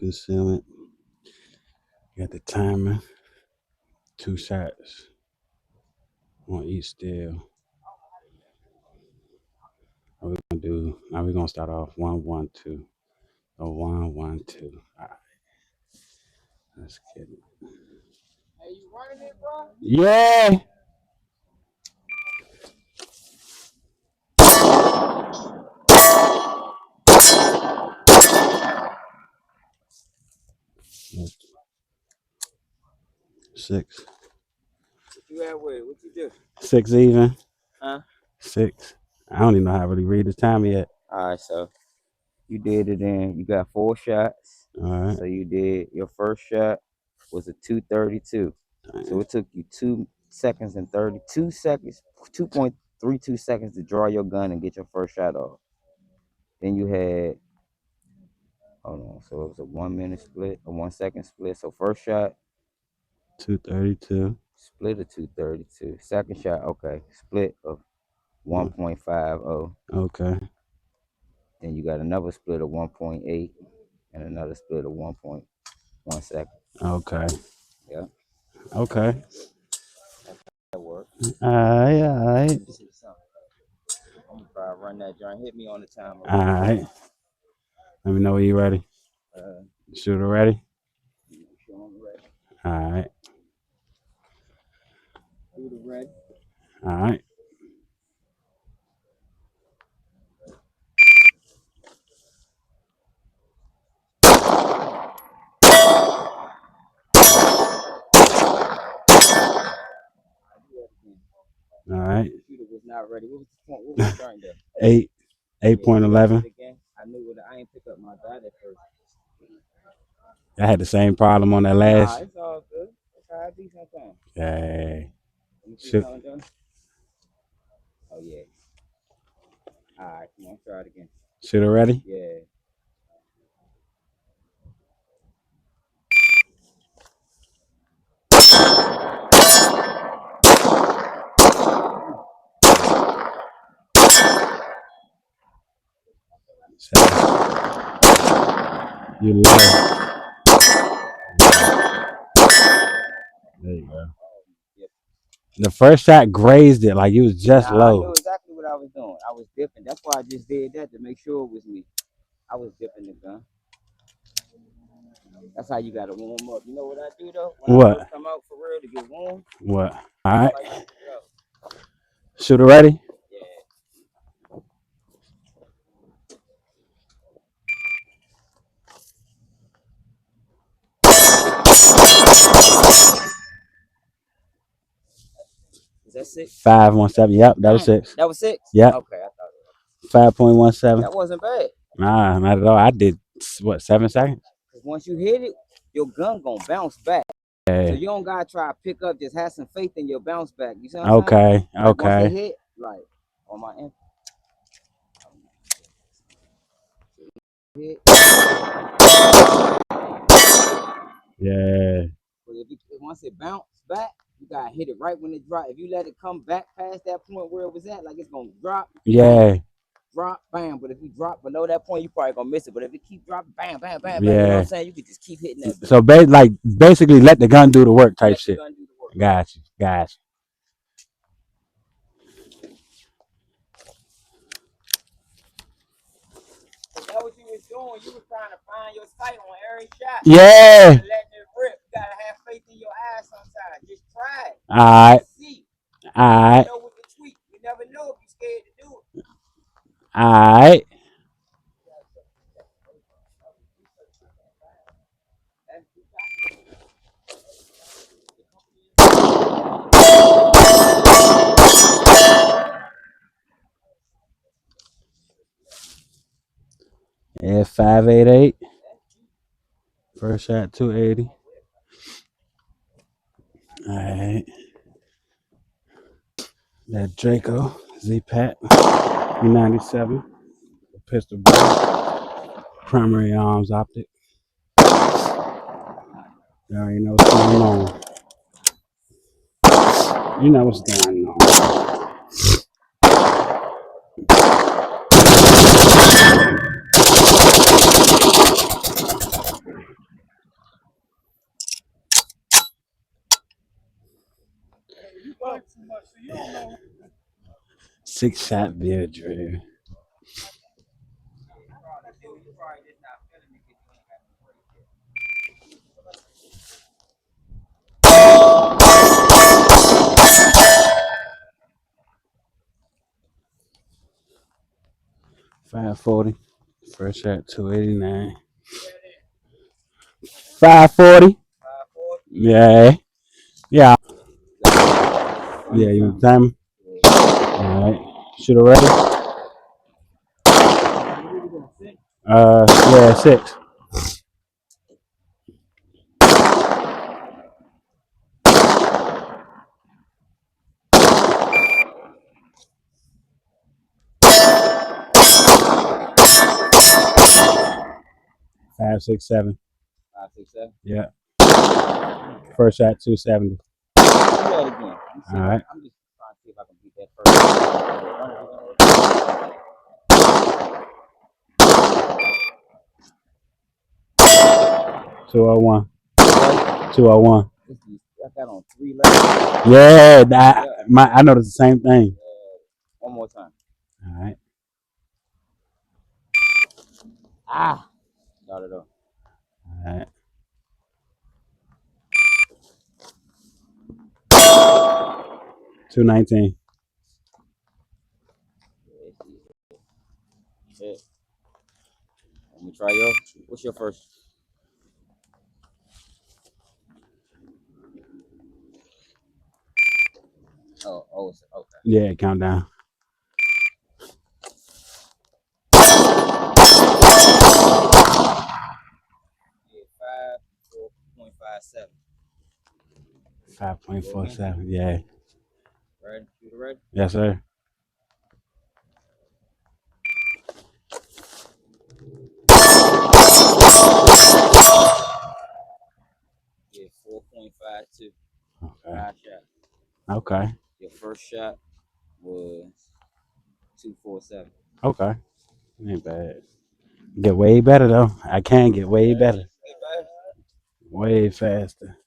concealment. Got the timer. 2 shots on each steel. What we gonna do? Now we're gonna start off 1-1-2. A 1-1-2. All right. Let's get it. Hey, you running it, bro? Yeah. Six. What you at with it? What you do? 6 even. Huh? 6. I don't even know how to really read the time yet. All right, so you did it in. You got 4 shots. All right. So you did your first shot was a 2:32. So it took you 2 seconds and 32 seconds, 2.32 seconds to draw your gun and get your first shot off. Then you had, hold on, so it was a 1 minute split, a 1 second split. So first shot, 2:32. split of 2:32. Second shot, okay, split of 1.50. Okay. Then you got another split of 1.8 and another split of 1.1 second. Okay. Yeah, Okay. that worked. All right. All right. I'm gonna try to run that joint. Hit me on the timer. All right. Let me know when you're ready. Shooter ready? Show 'em ready. All right. Shooter ready. All right. All right. Shooter was not ready. What was the point? What was the joint there? 8. 8.11. Again, I knew it. I ain't pick up my dot at first. I had the same problem on that Nah, last. it's all good. It's how I do sometimes. Yeah. Let me see Shoot. something done. Oh yeah. All right, come on, try it again. Shooter ready? Yeah. You low. There you go. Yep. The first shot grazed it like you was just Nah, I low. knew exactly what I was doing. I was dipping. That's why I just did that to make sure it was me. I was dipping the gun. That's how you gotta warm up. You know what I do though? When I first come out for real to get warm. What? All right. Like, yo, Shooter ready? yeah. Is that 6? 5.17. Yep, that was 6. That was 6? Yep. Okay, I thought it 5.17. that wasn't bad. Nah, not at all. I did what, 7 seconds? Because once you hit it, your gun gonna bounce back. Okay. So you don't gotta try to pick up, just have some faith in your bounce back. You see what I'm saying? Okay. Like once Okay. it hit, like on my end. Hit. Yeah. But once it bounce back, you gotta hit it right when it drop. If you let it come back past that point where it was at, like it's gonna drop. Yeah. Bam, drop, bam. But if you drop below that point, you probably gonna miss it. But if it keep dropping, bam, bam, bam, bam, you know what I'm saying? You can just keep hitting that bitch. So basically let the gun do the work type Let the shit. gun do the work. Got you. Got you. Is that what you was doing? You was trying to find your sight on every shot. Yeah. Letting it rip. You gotta have faith in your eyes sometimes. Just try it. All right. See. All right. You know with the tweak. You never know if you're scared to do it. All right. Yeah, 588. First shot 280. All right. That Draco Z-Pack 97. Pistol barrel. Primary arms optic. You already know what's going on. You know what's going on. 6-shot beer drill. 540. First shot 289. 540. Yeah. Yeah. Yeah, you want time? Alright. Shoot already? Yeah, 6. 567. 567. Yeah. First shot 270. Do that again. Alright. I'm just trying to see if I can beat that first. 201. 201. I got on 3 left. Yeah, I noticed the same thing. One more time. Alright. Ah, not at all. Alright. 219. Shit. Let me try yours. What's your first? Oh, it's okay. Yeah, countdown. Yeah, 5.57. 5.47. Yeah. Ready? You ready? Yes, sir. Yeah, 4.52. Okay. 5 shots. Okay. Your first shot was 247. Okay. Ain't bad. Get way better though. I can get way better. Get back. Way faster.